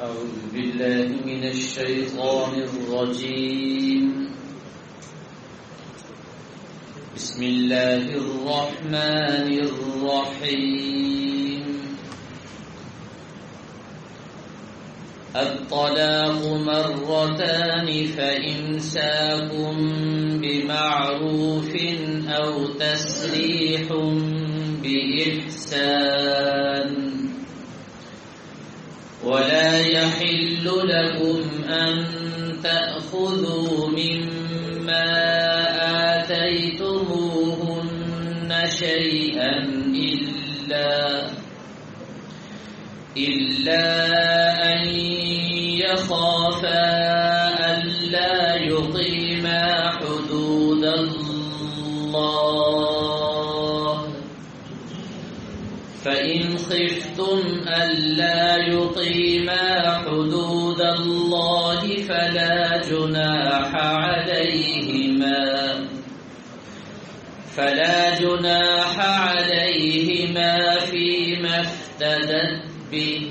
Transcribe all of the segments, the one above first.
أعوذ بالله من الشيطان الرجيم. بسم الله الرحمن الرحيم. الطلاق مرتان فإمساك بمعروف أو تسريح بإحسان ولا يحل لكم أن تأخذوا مما آتيتموهن شيئا إلا أن يخافا ألا يقيما حدود الله فإن خفتم ألا يقيما حدود الله فلا جناح عليهما فيما افتدت به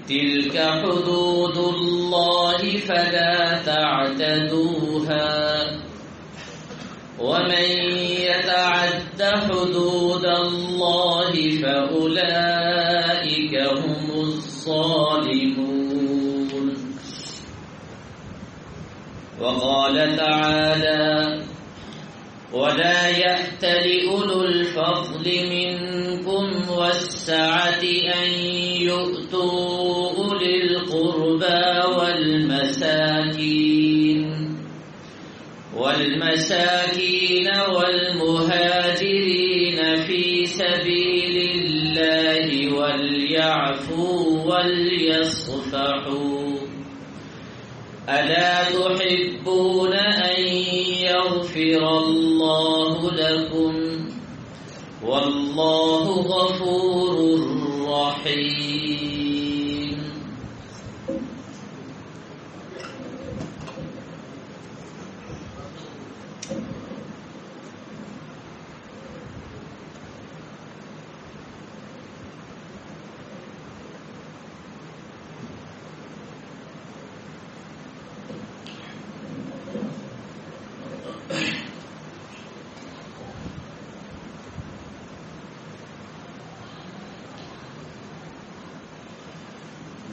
تلك حدود الله فلا تعتدوها ومن يتعد حدود الله فأولئك هم الظالمون. وقال تعالى: ولا يأتل أولو الفضل منكم والسعة أن يؤتوا أولي القربى والمساكين والمهاجرين في سبيل الله وليعفوا وليصفحوا ألا تحبون أن يغفر الله لكم والله غفور رحيم.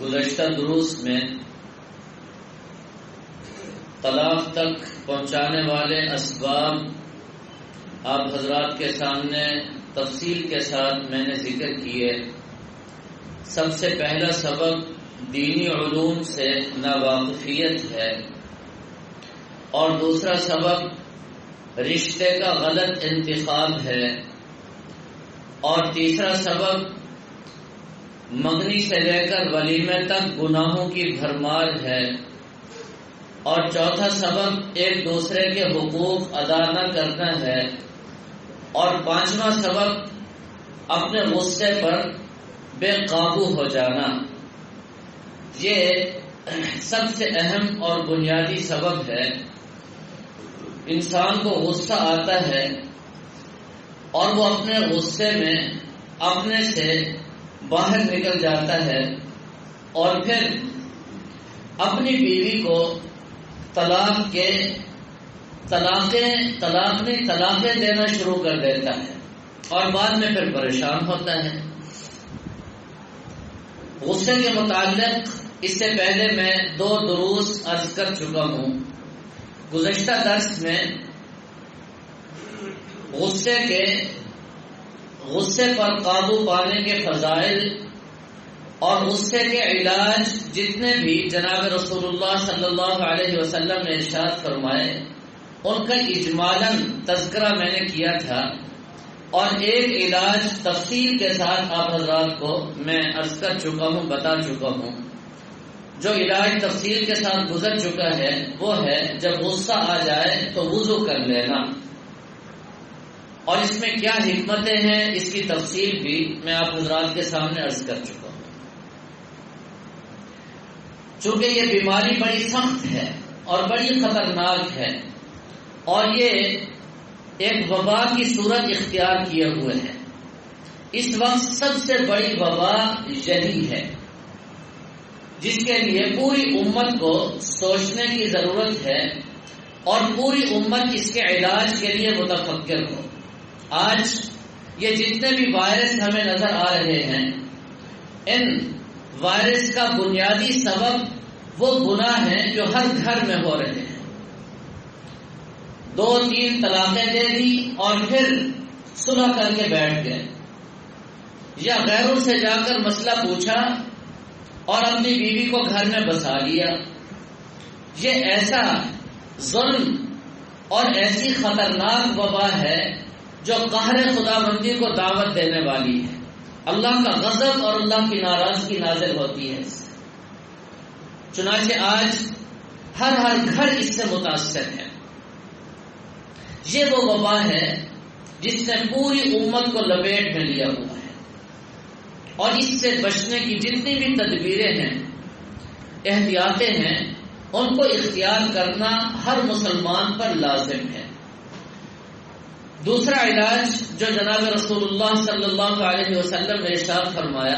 گزشتہ دروس میں طلاق تک پہنچانے والے اسباب آپ حضرات کے سامنے تفصیل کے ساتھ میں نے ذکر کیے. سب سے پہلا سبب دینی علوم سے ناواقفیت ہے اور دوسرا سبب رشتے کا غلط انتخاب ہے اور تیسرا سبب منگنی سے لے کر ولیمے تک گناہوں کی بھرمار ہے اور چوتھا سبب ایک دوسرے کے حقوق ادا نہ کرنا ہے اور پانچواں سبب اپنے غصے پر بے قابو ہو جانا. یہ سب سے اہم اور بنیادی سبب ہے. انسان کو غصہ آتا ہے اور وہ اپنے غصے میں اپنے سے باہر نکل جاتا ہے اور پھر اپنی بیوی کو طلاقیں دینا شروع کر دیتا ہے اور بعد میں پھر پریشان ہوتا ہے. غصے کے متعلق اس سے پہلے میں 2 دروس عرض کر چکا ہوں. گزشتہ درس میں غصے پر قابو پانے کے فضائل اور غصے کے علاج جتنے بھی جناب رسول اللہ صلی اللہ علیہ وسلم نے ارشاد فرمائے ان کا اجمالاً تذکرہ میں نے کیا تھا اور ایک علاج تفصیل کے ساتھ آپ حضرات کو میں عرض کر چکا ہوں، بتا چکا ہوں. جو علاج تفصیل کے ساتھ گزر چکا ہے وہ ہے جب غصہ آ جائے تو وضو کر لینا، اور اس میں کیا حکمتیں ہیں اس کی تفصیل بھی میں آپ حضرات کے سامنے عرض کر چکا ہوں. چونکہ یہ بیماری بڑی سخت ہے اور بڑی خطرناک ہے اور یہ ایک وبا کی صورت اختیار کیے ہوئے ہے. اس وقت سب سے بڑی وبا یہی ہے جس کے لیے پوری امت کو سوچنے کی ضرورت ہے اور پوری امت اس کے علاج کے لیے متفکر ہو۔ آج یہ جتنے بھی وائرس ہمیں نظر آ رہے ہیں، ان وائرس کا بنیادی سبب وہ گناہ ہیں جو ہر گھر میں ہو رہے ہیں۔ 2-3 طلاقیں دے دی اور پھر صلح کر کے بیٹھ گئے، یا غیروں سے جا کر مسئلہ پوچھا اور اپنی بیوی کو گھر میں بسا لیا۔ یہ ایسا ظلم اور ایسی خطرناک وبا ہے جو قہر خداوندی کو دعوت دینے والی ہے۔ اللہ کا غضب اور اللہ کی ناراضگی نازل ہوتی ہے اس سے۔ چنانچہ آج ہر گھر اس سے متاثر ہے۔ یہ وہ وبا ہے جس نے پوری امت کو لپیٹ میں لیا ہوا ہے، اور اس سے بچنے کی جتنی بھی تدبیریں ہیں، احتیاطیں ہیں، ان کو اختیار کرنا ہر مسلمان پر لازم ہے۔ دوسرا علاج جو جناب رسول اللہ صلی اللہ علیہ وسلم نے ارشاد فرمایا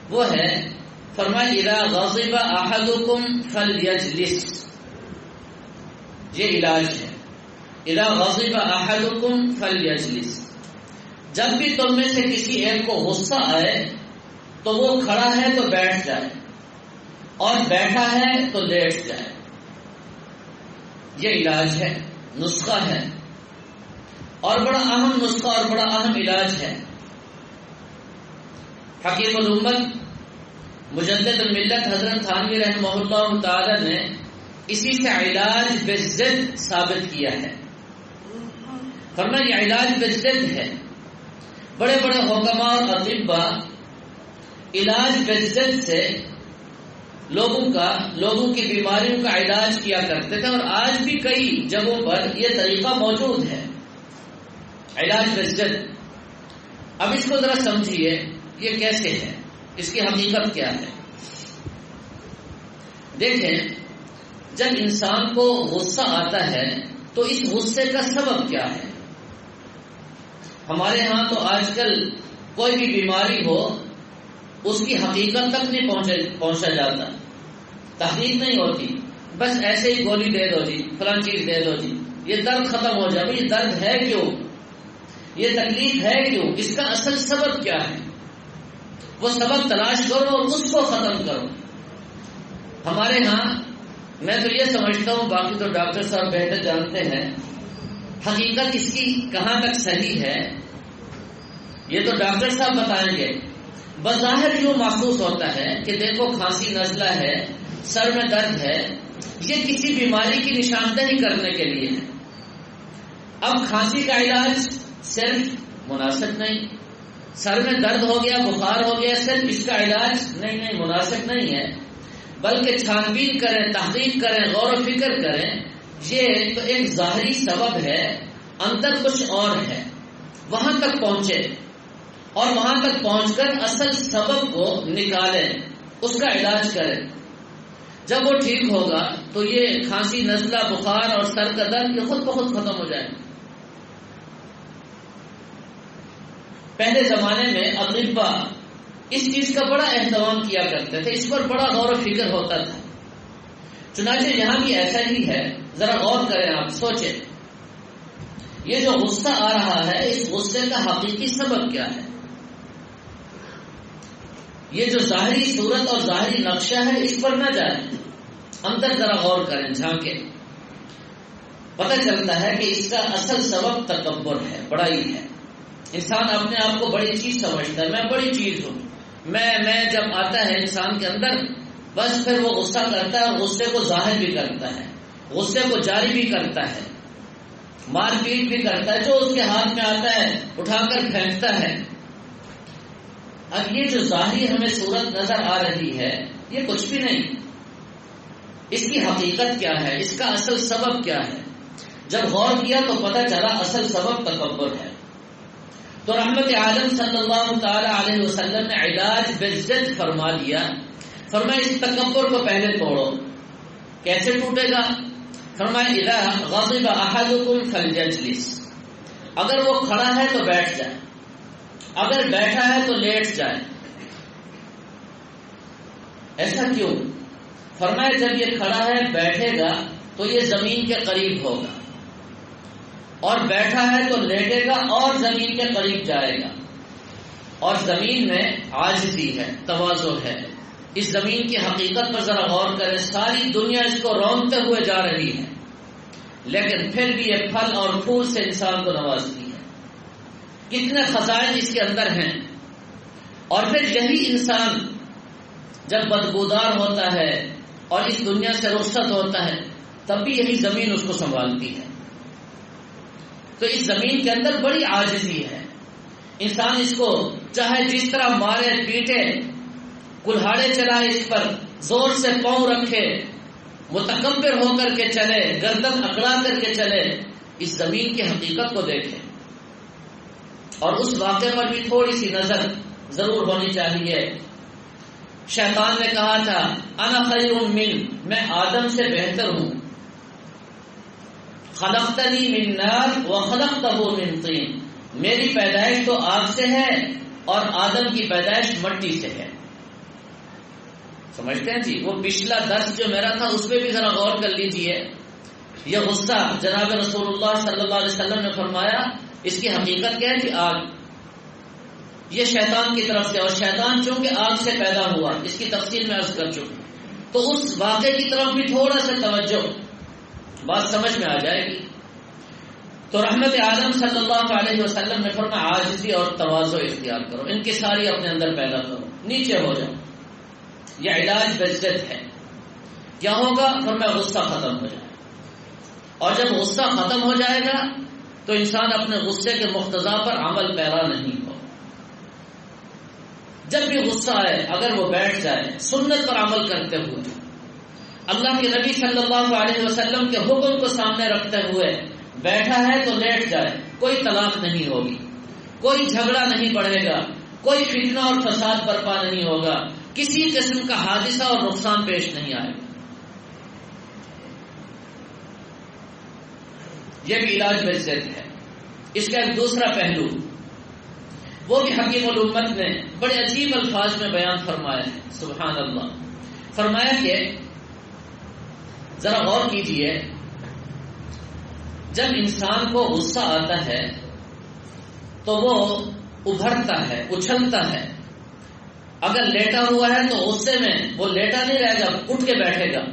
وہ ہے، فرمایا اذا غضب احدکم فلیجلس۔ یہ علاج ہے، اذا غضب احدکم فلیجلس۔ جب بھی تم میں سے کسی ایک کو غصہ آئے تو وہ کھڑا ہے تو بیٹھ جائے، اور بیٹھا ہے تو لیٹ جائے۔ یہ علاج ہے، نسخہ ہے، اور بڑا اہم نسخہ اور بڑا اہم علاج ہے۔ حکیم الامت مجدد الملت حضرت تھانوی رحمہ اللہ تعالی نے اسی سے علاج بالضد ثابت کیا ہے۔ فرمایا یہ علاج بالضد ہے۔ بڑے بڑے حکماء اور اطباء علاج بالضد سے لوگوں کی بیماریوں کا علاج کیا کرتے تھے، اور آج بھی کئی جگہوں پر یہ طریقہ موجود ہے، علاج بالضد۔ اب اس کو ذرا سمجھیے یہ کیسے ہے، اس کی حقیقت کیا ہے۔ دیکھیں، جب انسان کو غصہ آتا ہے تو اس غصے کا سبب کیا ہے؟ ہمارے ہاں تو آج کل کوئی بھی بیماری ہو اس کی حقیقت تک نہیں پہنچا جاتا، تحقیق نہیں ہوتی، بس ایسے ہی گولی دے دو جی، فلاں چیز دے دو جی، یہ درد ختم ہو جائے۔ یہ درد ہے کیوں؟ یہ تکلیف ہے کیوں؟ اس کا اصل سبب کیا ہے؟ وہ سبب تلاش کرو اور اس کو ختم کرو۔ ہمارے ہاں میں تو یہ سمجھتا ہوں، باقی تو ڈاکٹر صاحب بہتر جانتے ہیں حقیقت اس کی کہاں تک صحیح ہے، یہ تو ڈاکٹر صاحب بتائیں گے۔ بظاہر یوں محسوس ہوتا ہے کہ دیکھو کھانسی نزلہ ہے، سر میں درد ہے، یہ کسی بیماری کی نشاندہی کرنے کے لیے ہے۔ اب کھانسی کا علاج صرف مناسب نہیں، سر میں درد ہو گیا، بخار ہو گیا، صرف اس کا علاج نہیں مناسب نہیں ہے، بلکہ چھان بین کریں، تحقیق کریں، غور و فکر کریں۔ یہ تو ایک ظاہری سبب ہے، اندر کچھ اور ہے، وہاں تک پہنچے اور وہاں تک پہنچ کر اصل سبب کو نکالیں، اس کا علاج کریں۔ جب وہ ٹھیک ہوگا تو یہ کھانسی، نزلہ، بخار اور سر کا درد یہ خود بخود ختم ہو جائے۔ پہلے زمانے میں اطباء اس چیز کا بڑا اہتمام کیا کرتے تھے، اس پر بڑا غور و فکر ہوتا تھا۔ چنانچہ یہاں بھی ایسا ہی ہے، ذرا غور کریں، آپ سوچیں، یہ جو غصہ آ رہا ہے اس غصے کا حقیقی سبب کیا ہے؟ یہ جو ظاہری صورت اور ظاہری نقشہ ہے اس پر نہ جائیں، اندر ذرا غور کریں، جھانکیں، پتہ چلتا ہے کہ اس کا اصل سبب تکبر ہے، بڑائی ہے۔ انسان اپنے آپ کو بڑی چیز سمجھتا ہے، میں بڑی چیز ہوں، میں جب آتا ہے انسان کے اندر، بس پھر وہ غصہ کرتا ہے اور غصے کو ظاہر بھی کرتا ہے، غصے کو جاری بھی کرتا ہے، مار پیٹ بھی کرتا ہے، جو اس کے ہاتھ میں آتا ہے اٹھا کر پھینکتا ہے۔ اب یہ جو ظاہری ہمیں صورت نظر آ رہی ہے یہ کچھ بھی نہیں، اس کی حقیقت کیا ہے، اس کا اصل سبب کیا ہے؟ جب غور کیا تو پتہ چلا اصل سبب تکبر ہے۔ تو رحمت عالم صلی اللہ تعالی علیہ وسلم نے علاج بالضد فرما دیا، فرمایا اس تکبر کو پہلے توڑو۔ کیسے ٹوٹے گا؟ فرمایا اذا غضب احدکم فلیجلس، اگر وہ کھڑا ہے تو بیٹھ جائے، اگر بیٹھا ہے تو لیٹ جائے۔ ایسا کیوں؟ فرمایا جب یہ کھڑا ہے بیٹھے گا تو یہ زمین کے قریب ہوگا، اور بیٹھا ہے تو لیٹے گا اور زمین کے قریب جائے گا. اور زمین میں عاجزی ہے، تواضع ہے. اس زمین کی حقیقت پر ذرا غور کریں، ساری دنیا اس کو رونقتے ہوئے جا رہی ہے، لیکن پھر بھی یہ پھل اور پھول سے انسان کو نوازتی ہے. کتنے خزائن اس کے اندر ہیں. اور پھر یہی انسان جب بدبودار ہوتا ہے اور اس دنیا سے رخصت ہوتا ہے تب بھی یہی زمین اس کو سنبھالتی ہے. تو اس زمین کے اندر بڑی عاجزی ہے. انسان اس کو چاہے جس طرح مارے پیٹے، کلہاڑے چلائے، اس پر زور سے پاؤں رکھے، متکبر ہو کر کے چلے، گردن اکڑا کر کے چلے، اس زمین کی حقیقت کو دیکھے. اور اس واقعے پر بھی تھوڑی سی نظر ضرور ہونی چاہیے. شیطان نے کہا تھا انا خیر من، میں آدم سے بہتر ہوں. خلقتنی من نار وخلقتہ من طین، میری پیدائش تو آگ سے ہے اور آدم کی پیدائش مٹی سے ہے. سمجھتے ہیں جی؟ وہ پچھلا درس جو میرا تھا اس پہ بھی ذرا غور کر لیجئے. یہ غصہ جناب رسول اللہ صلی اللہ علیہ وسلم نے فرمایا اس کی حقیقت کیا ہے کہ آگ، یہ شیطان کی طرف سے، اور شیطان چونکہ آگ سے پیدا ہوا، اس کی تفصیل میں عرض کر چکا. تو اس واقعے کی طرف بھی تھوڑا سا توجہ، بات سمجھ میں آ جائے گی. تو رحمت عالم صلی اللہ علیہ وسلم نے فرمایا عاجزی اور تواضع اختیار کرو، ان کی ساری اپنے اندر پیدا کرو، نیچے ہو جاؤ. یہ علاج بجت ہے. کیا ہوگا؟ فرمایا غصہ ختم ہو جائے. اور جب غصہ ختم ہو جائے گا تو انسان اپنے غصے کے مقتضا پر عمل پیرا نہیں ہو. جب بھی غصہ آئے اگر وہ بیٹھ جائے سنت پر عمل کرتے ہوئے، اللہ کے نبی صلی اللہ علیہ وسلم کے حکم کو سامنے رکھتے ہوئے بیٹھا ہے تو لیٹ جائے. کوئی طلاق نہیں ہوگی، کوئی جھگڑا نہیں بڑھے گا، کوئی فتنہ اور فساد برپا نہیں ہوگا، کسی قسم کا حادثہ اور نقصان پیش نہیں آئے گا. یہ بھی علاج بجت ہے. اس کا ایک دوسرا پہلو وہ بھی حکیم الامت نے بڑے عجیب الفاظ میں بیان فرمایا ہے. سبحان اللہ. فرمایا کہ ذرا غور کیجئے، جب انسان کو غصہ آتا ہے تو وہ ابھرتا ہے، اچھلتا ہے. اگر لیٹا ہوا ہے تو غصے میں وہ لیٹا نہیں رہے گا، اٹھ کے بیٹھے گا.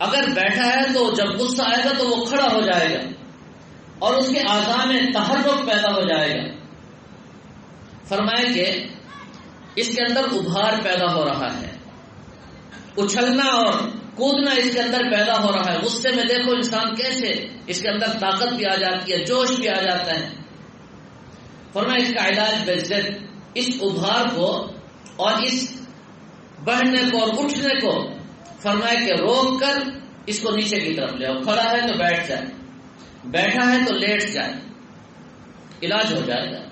اگر بیٹھا ہے تو جب غصہ آئے گا تو وہ کھڑا ہو جائے گا اور اس کے اعضاء میں تحرک پیدا ہو جائے گا. فرمایا کہ اس کے اندر ابھار پیدا ہو رہا ہے، اچھلنا اور کودنا اس کے اندر پیدا ہو رہا ہے. غصے میں دیکھو انسان کیسے اس کے اندر طاقت بھی آ جاتی ہے، جوش بھی آ جاتا ہے. فرمایا اس کا علاج بجت اس ابھار کو اور اس بڑھنے کو اور اٹھنے کو فرمایا کہ روک کر اس کو نیچے کی طرف لے آؤ. کھڑا ہے تو بیٹھ جائے، بیٹھا ہے تو لیٹ جائے. علاج ہو جائے گا،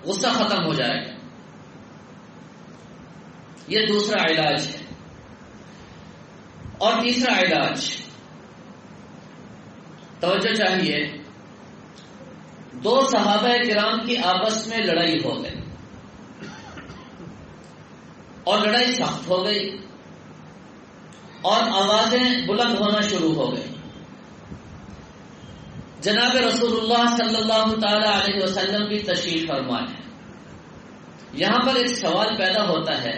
غصہ ختم ہو جائے گا. یہ دوسرا علاج ہے. اور تیسرا علاج، توجہ چاہیے. دو صحابہ کرام کی آپس میں لڑائی ہو گئی اور لڑائی سخت ہو گئی اور آوازیں بلند ہونا شروع ہو گئی. جناب رسول اللہ صلی اللہ تعالی علیہ وسلم بھی تشریف فرما ہے. یہاں پر ایک سوال پیدا ہوتا ہے،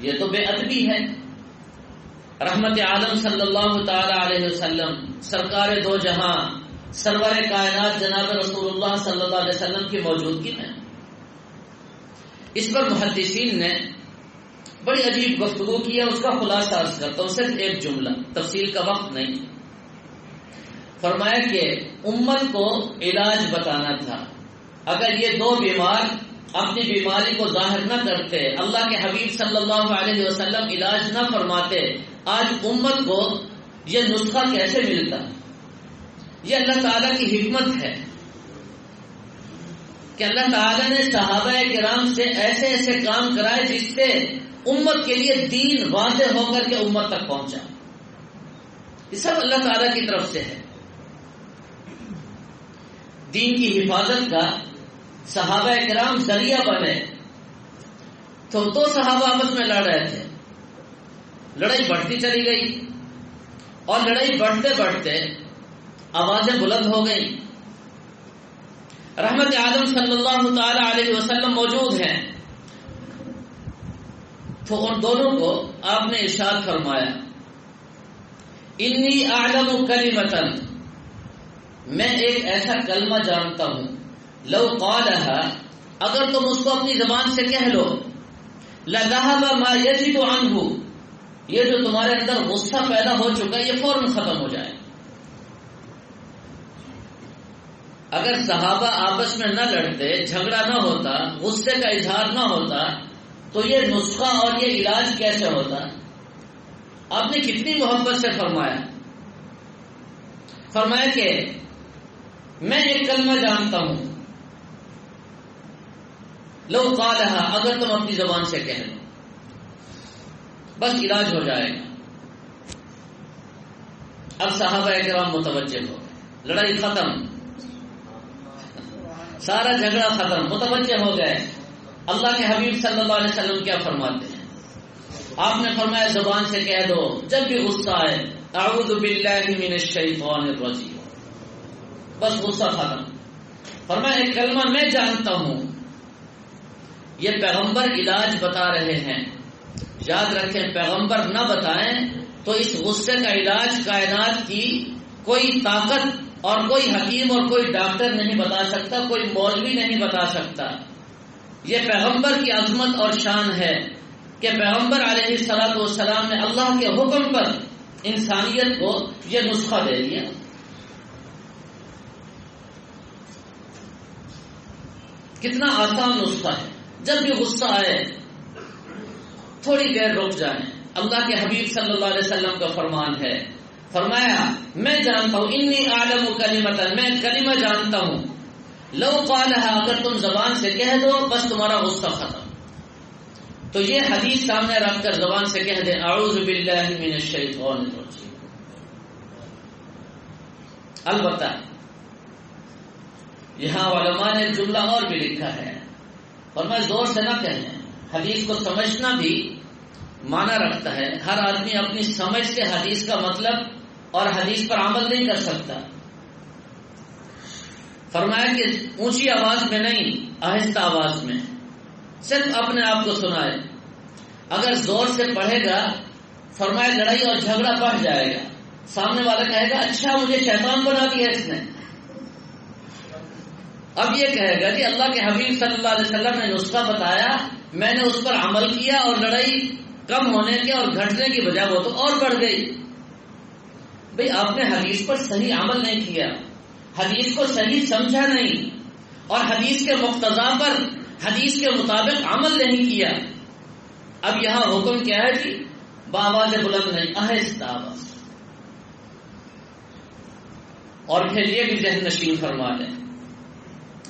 یہ تو بے ادبی ہے. رحمت عالم صلی اللہ تعالی علیہ وسلم، سرکار دو جہاں، سرور کائنات جناب رسول اللہ صلی اللہ علیہ وسلم کی موجودگی میں. اس پر محدثین نے بڑی عجیب گفتگو کی ہے. اس کا خلاصہ عرض کرتا ہوں، صرف ایک جملہ، تفصیل کا وقت نہیں. فرمایا کہ امت کو علاج بتانا تھا. اگر یہ دو بیمار اپنی بیماری کو ظاہر نہ کرتے، اللہ کے حبیب صلی اللہ علیہ وسلم علاج نہ فرماتے، آج امت کو یہ نسخہ کیسے ملتا؟ یہ اللہ تعالیٰ کی حکمت ہے کہ اللہ تعالیٰ نے صحابہ کرام سے ایسے ایسے کام کرائے جس سے امت کے لیے دین واضح ہو کر کے امت تک پہنچا. یہ سب اللہ تعالیٰ کی طرف سے ہے. دین کی حفاظت کا صحابہ کرام ذریعہ بنے. تو دو صحابہ آپس میں لڑ رہے تھے، لڑائی بڑھتی چلی گئی اور لڑائی بڑھتے بڑھتے آوازیں بلند ہو گئی. رحمت عالم صلی اللہ تعالی علیہ وسلم موجود ہیں، تو ان دونوں کو آپ نے ارشاد فرمایا انی اعلم کلمۃ، میں ایک ایسا کلمہ جانتا ہوں، لو قالها، اگر تم اس کو اپنی زبان سے کہہ لو، لذهب ما يجب عنه، یہ جو تمہارے اندر غصہ پیدا ہو چکا ہے یہ فوراً ختم ہو جائے. اگر صحابہ آپس میں نہ لڑتے، جھگڑا نہ ہوتا، غصے کا اظہار نہ ہوتا، تو یہ نسخہ اور یہ علاج کیسے ہوتا؟ آپ نے کتنی محبت سے فرمایا کہ میں ایک کلمہ جانتا ہوں، لو قالها، اگر تم اپنی زبان سے کہہ لو بس علاج ہو جائے گا. اب صحابہ کرام متوجہ ہو گئے، لڑائی ختم، سارا جھگڑا ختم، متوجہ ہو گئے. اللہ کے حبیب صلی اللہ علیہ وسلم کیا فرماتے ہیں؟ آپ نے فرمایا زبان سے کہہ دو جب بھی غصہ آئے، اعوذ باللہ من الشیطان الرجیم، بس غصہ ختم. فرمایا ایک کلمہ میں جانتا ہوں، یہ پیغمبر علاج بتا رہے ہیں. یاد رکھیں، پیغمبر نہ بتائیں تو اس غصے کا علاج کائنات کی کوئی طاقت اور کوئی حکیم اور کوئی ڈاکٹر نہیں بتا سکتا، کوئی مولوی نہیں بتا سکتا. یہ پیغمبر کی عظمت اور شان ہے کہ پیغمبر علیہ الصلوۃ والسلام نے اللہ کے حکم پر انسانیت کو یہ نسخہ دے دیا. کتنا آسان نسخہ ہے. جب بھی غصہ آئے تھوڑی دیر رک جائیں. اللہ کے حبیب صلی اللہ علیہ وسلم کا فرمان ہے، فرمایا میں جانتا ہوں، انی اعلم کلمۃ، میں کلمہ جانتا ہوں، لو قالها، اگر تم زبان سے کہہ دو بس تمہارا غصہ ختم. تو یہ حدیث سامنے رکھ کر زبان سے کہہ دیں اعوذ باللہ من الشیطان الرجیم. البتہ یہاں علماء نے جملہ اور بھی لکھا ہے، فرمایا زور سے نہ کہیں. حدیث کو سمجھنا بھی معنی رکھتا ہے. ہر آدمی اپنی سمجھ سے حدیث کا مطلب اور حدیث پر عمل نہیں کر سکتا. فرمایا کہ اونچی آواز میں نہیں، آہستہ آواز میں، صرف اپنے آپ کو سنائے. اگر زور سے پڑھے گا فرمایا لڑائی اور جھگڑا بڑھ جائے گا. سامنے والا کہے گا اچھا مجھے شیطان بنا دیا اس نے. اب یہ کہے گا کہ اللہ کے حبیب صلی اللہ علیہ وسلم نے نسخہ بتایا، میں نے اس پر عمل کیا اور لڑائی کم ہونے کے اور گھٹنے کی بجائے وہ تو اور بڑھ گئی. بھئی آپ نے حدیث پر صحیح عمل نہیں کیا، حدیث کو صحیح سمجھا نہیں، اور حدیث کے مقتضا پر حدیث کے مطابق عمل نہیں کیا. اب یہاں حکم کیا ہے جی؟ بآواز بلند نہیں، آہستہ آواز. اور پھر یہ بھی ذہن نشین فرما لیں،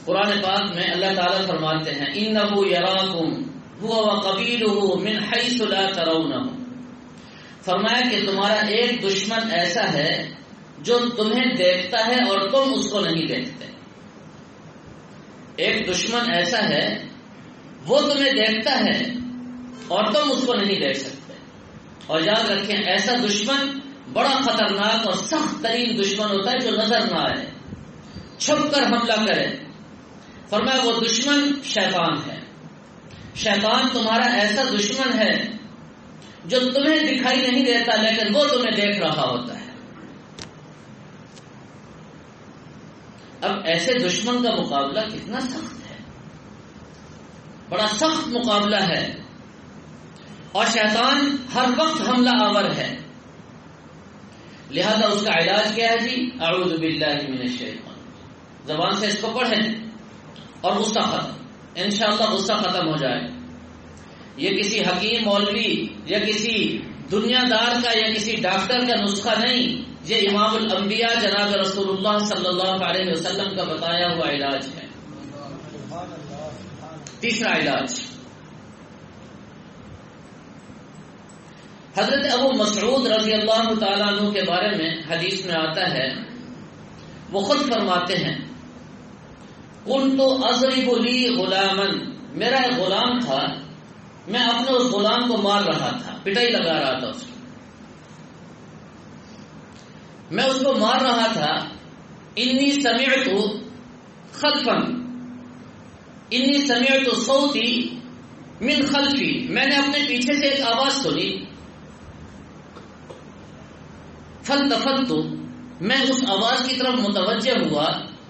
قرآن پاک میں اللہ تعالیٰ فرماتے ہیں اِنَّهُ يَرَاكُمْ هُوَ وَقَبِيلُهُ مِنْ حَيْثُ لَا تَرَوْنَهُ. فرمایا کہ تمہارا ایک دشمن ایسا ہے جو تمہیں دیکھتا ہے اور تم اس کو نہیں دیکھتے. ایک دشمن ایسا ہے وہ تمہیں دیکھتا ہے اور تم اس کو نہیں دیکھ سکتے. اور یاد رکھیں ایسا دشمن بڑا خطرناک اور سخت ترین دشمن ہوتا ہے جو نظر نہ آئے، چھپ کر حملہ کرے. فرمایا وہ دشمن شیطان ہے. شیطان تمہارا ایسا دشمن ہے جو تمہیں دکھائی نہیں دیتا لیکن وہ تمہیں دیکھ رہا ہوتا ہے. اب ایسے دشمن کا مقابلہ کتنا سخت ہے، بڑا سخت مقابلہ ہے، اور شیطان ہر وقت حملہ آور ہے. لہذا اس کا علاج کیا ہے جی؟ اعوذ باللہ من الشیطان. زبان سے اس کو پڑھیں اور غصہ ختم. انشاءاللہ غصہ ختم ہو جائے. یہ کسی حکیم مولوی یا کسی دنیا دار کا یا کسی ڈاکٹر کا نسخہ نہیں، یہ امام الانبیاء جناب رسول اللہ صلی اللہ علیہ وسلم کا بتایا ہوا علاج ہے. تیسرا علاج، حضرت ابو مسعود رضی اللہ تعالیٰ عنہ کے بارے میں حدیث میں آتا ہے، وہ خود فرماتے ہیں كنت اضرب لي غلاما، میرا ایک غلام تھا میں اپنے اس غلام کو مار رہا تھا، پٹائی لگا رہا تھا اس کی، میں اس کو مار رہا تھا. انی سمعت خلفا، انی سمعت صوتی من خلفی، میں نے اپنے پیچھے سے ایک آواز سنی. فالتفت، میں اس آواز کی طرف متوجہ ہوا.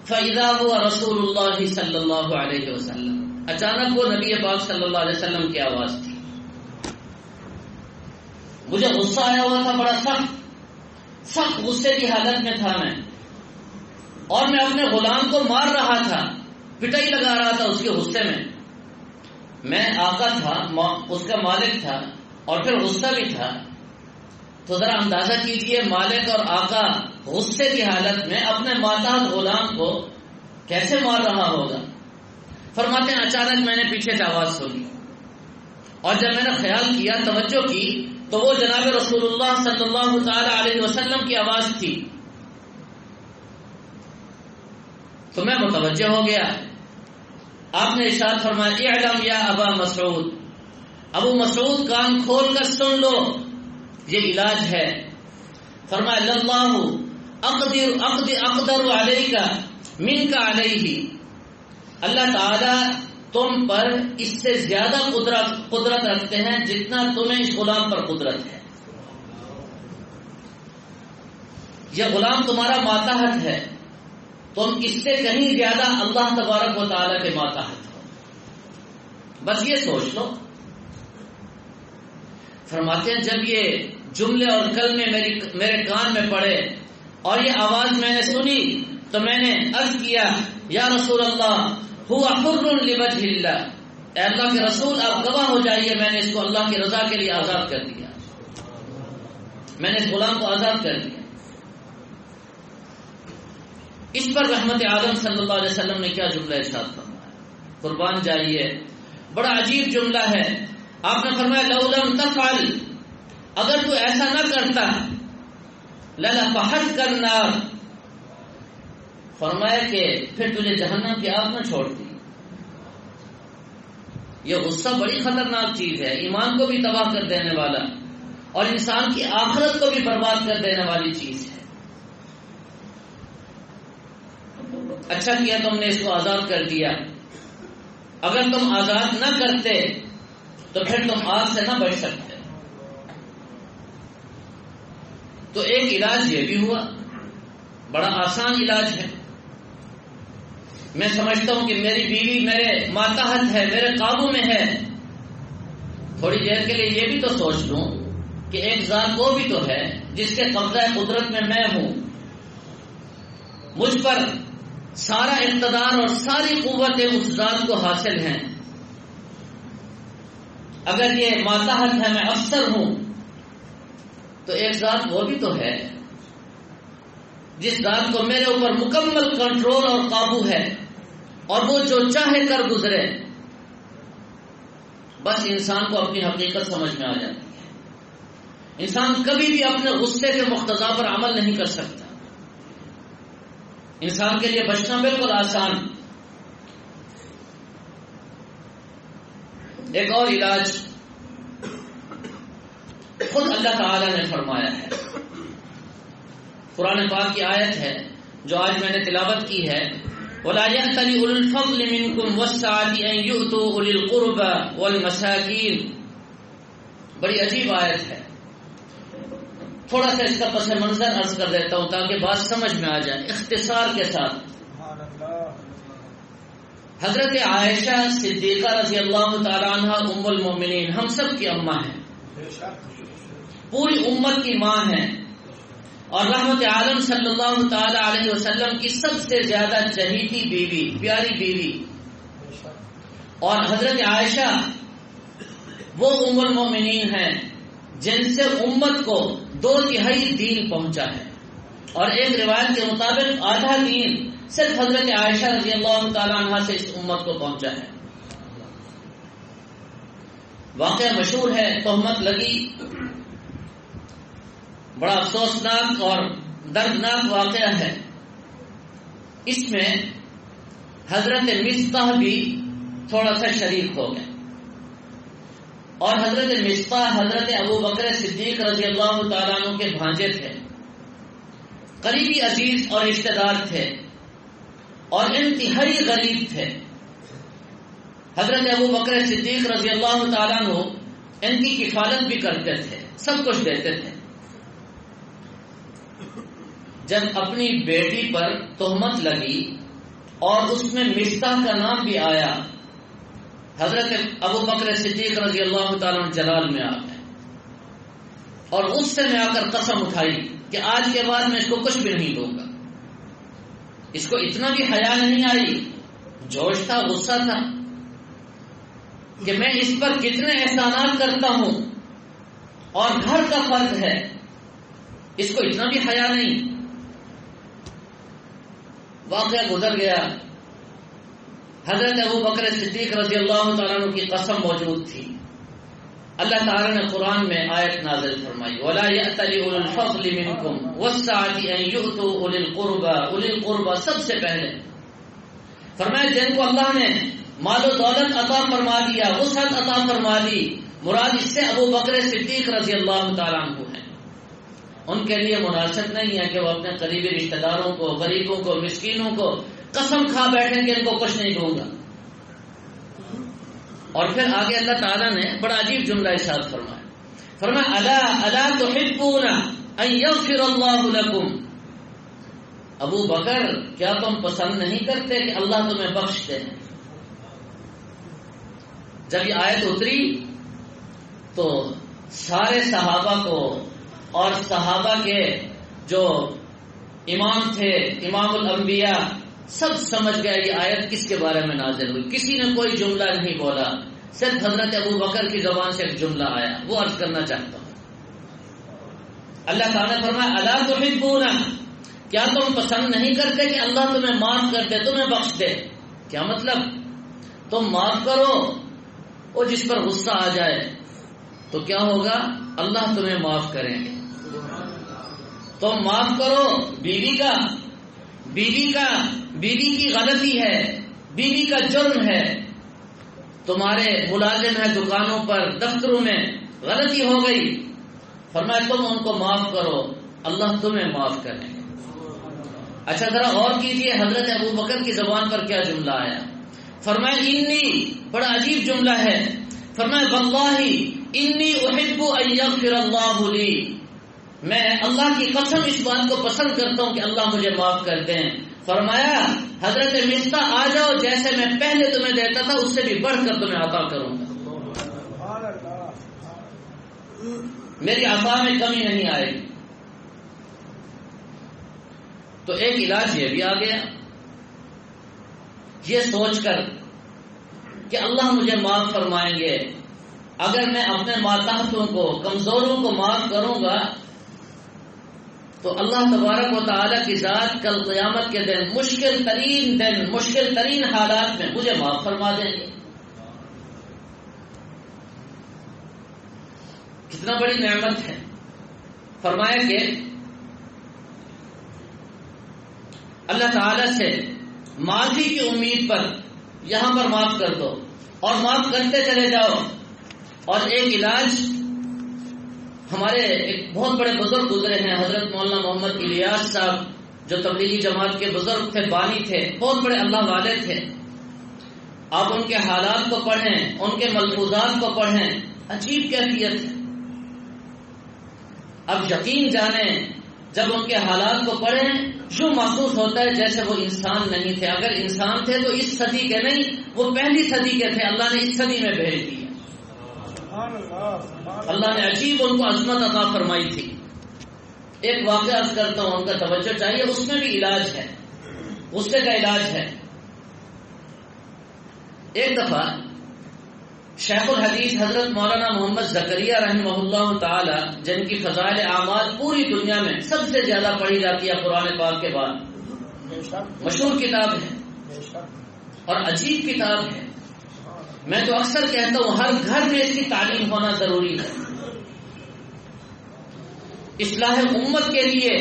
فاذا هو رسول اللہ صلی اللہ علیہ وسلم، اچانک وہ نبی پاک صلی اللہ علیہ وسلم کی آواز تھی. مجھے غصہ آیا ہوا تھا، بڑا سخت غصے کی حالت میں تھا میں، اور میں اپنے غلام کو مار رہا تھا، پٹائی لگا رہا تھا اس کے غصے میں. میں آقا تھا، اس کا مالک تھا، اور پھر غصہ بھی تھا. تو ذرا اندازہ کیجئے مالک اور آقا غصے کی حالت میں اپنے ماتحت غلام کو کیسے مار رہا ہوگا. فرماتے ہیں اچانک میں نے پیچھے سے آواز سنی، اور جب میں نے خیال کیا، توجہ کی، تو وہ جناب رسول اللہ صلی اللہ تعالی علیہ وسلم کی آواز تھی. تو میں متوجہ ہو گیا. آپ نے ارشاد فرمایا اعلم یا ابا مسعود، ابو مسعود کان کھول کر سن لو، یہ علاج ہے. فرمایا اللہ اقدر علیک منک علیہ، اللہ تعالی تم پر اس سے زیادہ قدرت رکھتے ہیں جتنا تمہیں اس غلام پر قدرت ہے. یہ غلام تمہارا ماتحت ہے، تم اس سے کہیں زیادہ اللہ تبارک و تعالیٰ کے ماتحت ہو. بس یہ سوچ لو. فرماتے ہیں جب یہ جملے اور کلمے میرے کان میں پڑے اور یہ آواز میں نے سنی، تو میں نے عرض کیا یا رسول اللہ هو حر لوجه اللہ، اے اللہ کے رسول آپ گواہ ہو جائیے، میں نے اس کو اللہ کی رضا کے لیے آزاد کر دیا، میں نے اس غلام کو آزاد کر دیا. اس پر رحمت عالم صلی اللہ علیہ وسلم نے کیا جملہ ارشاد فرمایا، قربان جائیے، بڑا عجیب جملہ ہے. آپ نے فرمایا لو لم تفعل، اگر تو ایسا نہ کرتا، للفحتک النار، فرمایا کہ پھر تجھے جہنم کی آگ میں چھوڑ دی. یہ غصہ بڑی خطرناک چیز ہے، ایمان کو بھی تباہ کر دینے والا اور انسان کی آخرت کو بھی برباد کر دینے والی چیز ہے. اچھا کیا تم نے اس کو آزاد کر دیا، اگر تم آزاد نہ کرتے تو پھر تم آگ سے نہ بچ سکتے. تو ایک علاج یہ بھی ہوا، بڑا آسان علاج ہے. میں سمجھتا ہوں کہ میری بیوی میرے ماتحت ہے، میرے قابو میں ہے، تھوڑی دیر کے لیے یہ بھی تو سوچ لوں کہ ایک ذات وہ بھی تو ہے جس کے قبضہ قدرت میں ہوں، مجھ پر سارا اقتدار اور ساری قوتیں اس ذات کو حاصل ہیں. اگر یہ ماتحت ہے، میں افسر ہوں، تو ایک ذات وہ بھی تو ہے جس ذات کو میرے اوپر مکمل کنٹرول اور قابو ہے، اور وہ جو چاہے کر گزرے. بس انسان کو اپنی حقیقت سمجھ میں آ جاتی ہے. انسان کبھی بھی اپنے غصے کے مقتضا پر عمل نہیں کر سکتا. انسان کے لیے بچنا بالکل آسان. ایک اور علاج خود اللہ تعالی نے فرمایا ہے. قرآن پاک کی آیت ہے جو آج میں نے تلاوت کی ہے، وَلَا يَأْتَلِ أُولُو الْفَضْلِ مِنْكُمْ وَالسَّعَةِ أَنْ يُؤْتُوا أُولِي الْقُرْبَى وَالْمَسَاكِينِ. بڑی عجیب آیت ہے. تھوڑا سا اس کا پس منظر عرض کر دیتا ہوں تاکہ بات سمجھ میں آ جائے اختصار کے ساتھ. حضرت عائشہ صدیقہ رضی اللہ تعالی عنہ ام المومنین، ہم سب کی اماں ہیں، پوری امت کی ماں ہیں، اور رحمت عالم صلی اللہ تعالی علیہ وسلم کی سب سے زیادہ چہیتی بیوی، پیاری بیوی. اور حضرت عائشہ وہ ام المومنین ہیں جن سے امت کو 2/3 دین پہنچا ہے، اور ایک روایت کے مطابق آدھا دین صرف حضرت عائشہ رضی اللہ تعالی عنہ سے اس امت کو پہنچا ہے. واقعہ مشہور ہے، تہمت لگی، بڑا افسوسناک اور دردناک واقعہ ہے. اس میں حضرت مصطح بھی تھوڑا سا شریک ہو گئے. اور حضرت مصطح حضرت ابو بکر صدیق رضی اللہ تعالیٰ عنہ کے بھانجے تھے، قریبی عزیز اور رشتہ دار تھے اور انتہائی غریب تھے۔ حضرت ابو بکر صدیق رضی اللہ تعالیٰ عنہ ان کی کفالت بھی کرتے تھے، سب کچھ دیتے تھے۔ جب اپنی بیٹی پر تہمت لگی اور اس میں مصطح کا نام بھی آیا، حضرت ابو بکر صدیق رضی اللہ تعالیٰ عنہ جلال میں آ گئے اور اس سے میں آ کر قسم اٹھائی کہ آج کے بعد میں اس کو کچھ بھی نہیں دوں گا۔ اس کو اتنا بھی حیا نہیں آئی، جوش تھا، غصہ تھا کہ میں اس پر کتنے احسانات کرتا ہوں اور گھر کا فرض ہے، اس کو اتنا بھی حیا نہیں۔ واقعہ گزر گیا، حضرت ابو بکر صدیق رضی اللہ تعالیٰ عنہ کی قسم موجود تھی۔ اللہ تعالیٰ نے قرآن میں آیت نازل فرمائی، وَلَا يَأْتَلِ أُولُو الْفَضْلِ مِنْكُمْ وَالسَّعَةِ أَنْ يُؤْتُوا أُولِي الْقُرْبَى سب سے پہلے فرمایا جن کو اللہ نے مال و دولت عطا فرما دیا، وسعت عطا فرما دی، مراد اس سے ابو بکر صدیق رضی اللہ تعالیٰ عنہ ہیں۔ ان کے لیے مناسب نہیں ہے کہ وہ اپنے قریبی رشتہ داروں کو، غریبوں کو، مسکینوں کو قسم کھا بیٹھیں کہ ان کو کچھ نہیں دوں گا۔ اور پھر آگے اللہ تعالیٰ نے بڑا عجیب جملہ ارشاد فرمایا، الا تحبون ان یغفر اللہ لکم، ابو بکر کیا تم پسند نہیں کرتے کہ اللہ تمہیں بخش دے؟ جب یہ آیت اتری تو سارے صحابہ کو اور صحابہ کے جو امام تھے، امام الانبیاء، سب سمجھ گئے یہ آیت کس کے بارے میں نازل ہوئی۔ کسی نے کوئی جملہ نہیں بولا، صرف حضرت ابو بکر کی زبان سے ایک جملہ آیا، وہ عرض کرنا چاہتا ہوں۔ اللہ تعالیٰ نے فرمایا الا تحبون، کیا تم پسند نہیں کرتے کہ اللہ تمہیں معاف کر دے، تمہیں بخش دے؟ کیا مطلب؟ تم معاف کرو، وہ جس پر غصہ آ جائے تو کیا ہوگا؟ اللہ تمہیں معاف کریں گے۔ تم معاف کرو بیوی کی غلطی ہے، بیوی کا جرم ہے، تمہارے ملازم ہے دکانوں پر، دفتروں میں غلطی ہو گئی، فرمایا تم ان کو معاف کرو، اللہ تمہیں معاف کریں گے۔ اچھا ذرا غور کیجئے حضرت ابو بکر کی زبان پر کیا جملہ آیا؟ فرمایا انی، بڑا عجیب جملہ ہے، فرمایا واللہ انی احب ان یغفر اللہ لی، میں اللہ کی قسم اس بات کو پسند کرتا ہوں کہ اللہ مجھے معاف کر دیں۔ فرمایا حضرت مصطح آ جاؤ، جیسے میں پہلے تمہیں دیتا تھا اس سے بھی بڑھ کر تمہیں عطا کروں گا، میری عطا میں کمی نہیں آئے گی۔ تو ایک علاج یہ بھی آ گیا، یہ سوچ کر کہ اللہ مجھے معاف فرمائیں گے، اگر میں اپنے ماتحتوں کو، کمزوروں کو معاف کروں گا تو اللہ تبارک و تعالیٰ کی ذات کل قیامت کے دن، مشکل ترین حالات میں مجھے معاف فرما دیں گے۔ کتنا بڑی نعمت ہے۔ فرمایا کہ اللہ تعالیٰ سے معافی کی امید پر یہاں پر معاف کر دو اور معاف کرتے چلے جاؤ۔ اور ایک علاج، ہمارے ایک بہت بڑے بزرگ گزرے ہیں، حضرت مولانا محمد الیاس صاحب، جو تبلیغی جماعت کے بزرگ تھے، بانی تھے، بہت بڑے اللہ والے تھے۔ آپ ان کے حالات کو پڑھیں، ان کے ملفوظات کو پڑھیں، عجیب کیفیت ہے۔ اب یقین جانیں، جب ان کے حالات کو پڑھیں یوں محسوس ہوتا ہے جیسے وہ انسان نہیں تھے۔ اگر انسان تھے تو اس صدی کے نہیں، وہ پہلی صدی کے تھے، اللہ نے اس صدی میں بھیج دی۔ اللہ نے عجیب ان کو عظمت عطا فرمائی تھی۔ ایک واقعہ عرض کرتا ہوں، ان کا توجہ چاہیے، اس میں بھی علاج ہے، غصے کا علاج ہے۔ ایک دفعہ شیخ الحدیث حضرت مولانا محمد زکریا رحمہ اللہ تعالی، جن کی فضائل اعمال پوری دنیا میں سب سے زیادہ پڑھی جاتی ہے قرآن پاک کے بعد، مشہور کتاب ہے اور عجیب کتاب ہے۔ میں تو اکثر کہتا ہوں ہر گھر میں اس کی تعلیم ہونا ضروری ہے۔ اصلاح امت کے لیے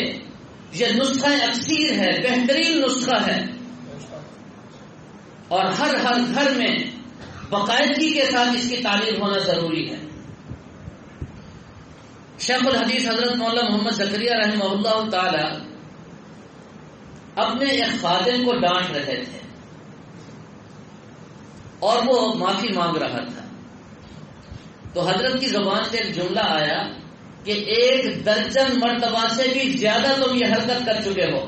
یہ نسخہ اکثیر ہے، بہترین نسخہ ہے، اور ہر گھر میں باقاعدگی کے ساتھ اس کی تعلیم ہونا ضروری ہے۔ شیخ الحدیث حضرت مولانا محمد زکریا رحمہ اللہ تعالی اپنے ایک خادم کو ڈانٹ رہے تھے اور وہ معافی مانگ رہا تھا، تو حضرت کی زبان سے ایک جملہ آیا کہ 1 درجن مرتبہ سے بھی زیادہ تم یہ حرکت کر چکے ہو.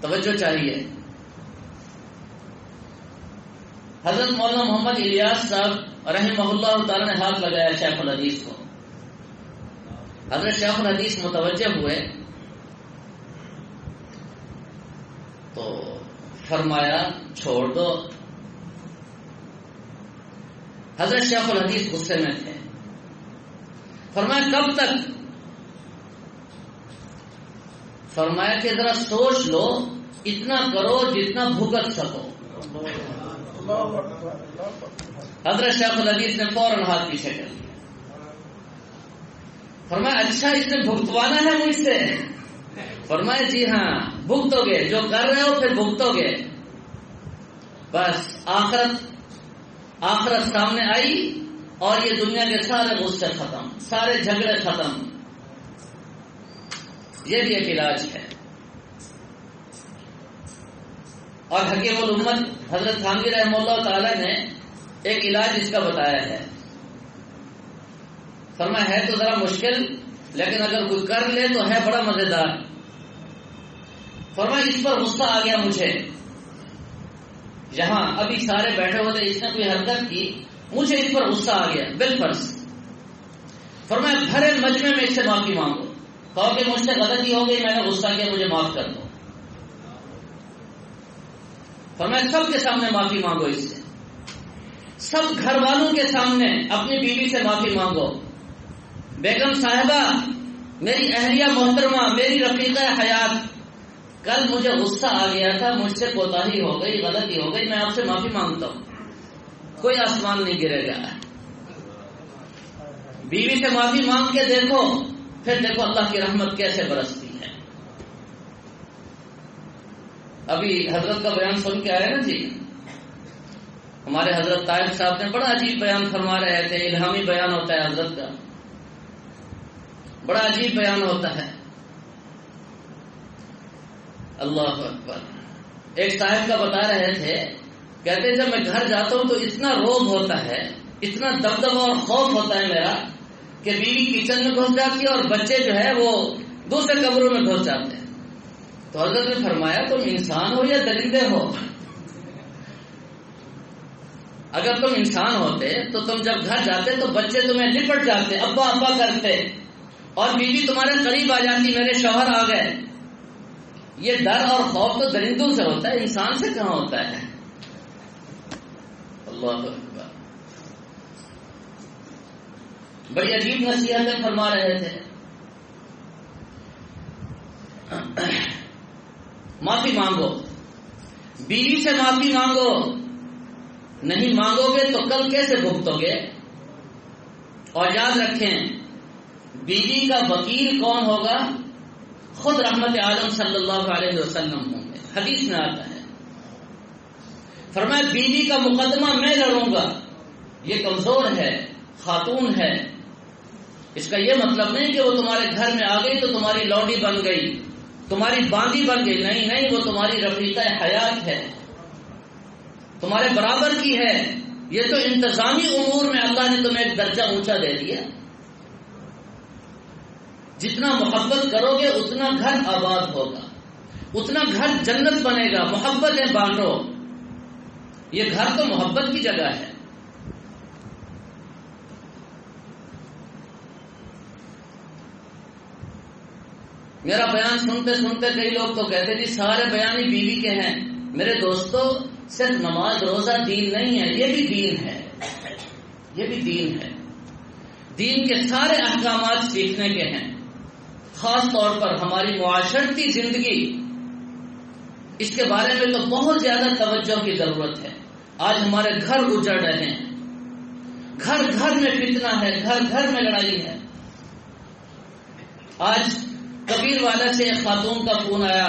توجہ چاہیے. حضرت مولانا محمد الیاس صاحب رحمہ اللہ تعالی نے ہاتھ لگایا شیخ الحدیث کو. حضرت شیخ الحدیث متوجہ ہوئے تو فرمایا چھوڑ دو. حضرت شیخ الحدیث غصے میں تھے. فرمایا کب تک؟ فرمایا کہ ذرا سوچ لو، اتنا کرو جتنا بھگت سکو. حضرت شیخ الحدیث نے فوراً ہاتھ پیچھے کر لیا. فرمایا اچھا اس نے بھگتوانا ہے مجھ سے؟ فرمایا جی ہاں بھگتو گے، جو کر رہے ہو پھر بھگتو گے. بس آخرت سامنے آئی اور یہ دنیا کے سارے غصے ختم، سارے جھگڑے ختم. یہ بھی ایک علاج ہے. اور حکیم الامت حضرت تھانوی رحمہ اللہ تعالی نے ایک علاج اس کا بتایا ہے. فرمایا ہے تو ذرا مشکل، لیکن اگر کوئی کر لے تو ہے بڑا مزیدار. فرمایا اس پر غصہ آ گیا مجھے، یہاں ابھی سارے بیٹھے ہوتے، اس نے کوئی حرکت کی، مجھے اس پر غصہ آ گیا بالفرض. فرمایا بھرے مجمع میں اس سے معافی مانگو، کہو کہ مجھ سے غلطی ہو گئی، میں نے غصہ کیا، مجھے معاف کر دو. فرمایا سب کے سامنے معافی مانگو، اس سے سب گھر والوں کے سامنے اپنی بیوی سے معافی مانگو. بیگم صاحبہ، میری اہلیہ محترمہ، میری رفیقہ حیات، کل مجھے غصہ آ گیا تھا، مجھ سے کوتاہی ہو گئی، غلطی ہو گئی، میں آپ سے معافی مانگتا ہوں. کوئی آسمان نہیں گرے گا. بیوی سے معافی مانگ کے دیکھو، پھر دیکھو اللہ کی رحمت کیسے برستی ہے. ابھی حضرت کا بیان سن کے آئے نا جی، ہمارے حضرت طاہر صاحب نے بڑا عجیب بیان فرما رہے تھے. الہامی بیان ہوتا ہے حضرت کا، بڑا عجیب بیان ہوتا ہے. اللہ اکبر. ایک صاحب کا بتا رہے تھے، کہتے جب میں گھر جاتا ہوں تو اتنا روب ہوتا ہے، اتنا دبدبہ اور خوف ہوتا ہے میرا کہ بیوی کچن میں گھس جاتی ہے اور بچے جو ہے وہ دوسرے کمروں میں گھس جاتے ہیں. تو حضرت نے فرمایا تم انسان ہو یا درندے ہو؟ اگر تم انسان ہوتے تو تم جب گھر جاتے تو بچے تمہیں لپٹ جاتے، ابا ابا کرتے، اور بیوی تمہارے قریب آ جاتی، میرے شوہر آ گئے. یہ ڈر اور خوف تو درندوں سے ہوتا ہے، انسان سے کہاں ہوتا ہے. اللہ اکبر. بڑی عجیب نصیحتیں فرما رہے تھے. معافی مانگو، بیوی سے معافی مانگو. نہیں مانگو گے تو کل کیسے بھگتو گے؟ اور یاد رکھیں، بیوی کا وکیل کون ہوگا؟ خود رحمت عالم صلی اللہ علیہ وسلم ہوں گے. حدیث میں آتا ہے. فرمایا بیوی کا مقدمہ میں لڑوں گا، یہ کمزور ہے، خاتون ہے. اس کا یہ مطلب نہیں کہ وہ تمہارے گھر میں آ گئی تو تمہاری لوڈی بن گئی، تمہاری باندی بن گئی. نہیں نہیں، وہ تمہاری رفیقہ حیات ہے، تمہارے برابر کی ہے. یہ تو انتظامی امور میں اللہ نے تمہیں ایک درجہ اونچا دے دیا. جتنا محبت کرو گے اتنا گھر آباد ہوگا، اتنا گھر جنت بنے گا. محبتیں بانٹو. یہ گھر تو محبت کی جگہ ہے. میرا بیان سنتے سنتے کئی لوگ تو کہتے جی سارے بیان ہی بیوی کے ہیں. میرے دوستو، صرف نماز روزہ دین نہیں ہے، یہ بھی دین ہے. یہ بھی دین ہے. دین کے سارے احکامات سیکھنے کے ہیں. خاص طور پر ہماری معاشرتی زندگی، اس کے بارے میں تو بہت زیادہ توجہ کی ضرورت ہے. آج ہمارے گھر اجڑ رہے ہیں، گھر گھر میں فتنہ ہے، گھر گھر میں لڑائی ہے. آج کبیر والا سے ایک خاتون کا فون آیا،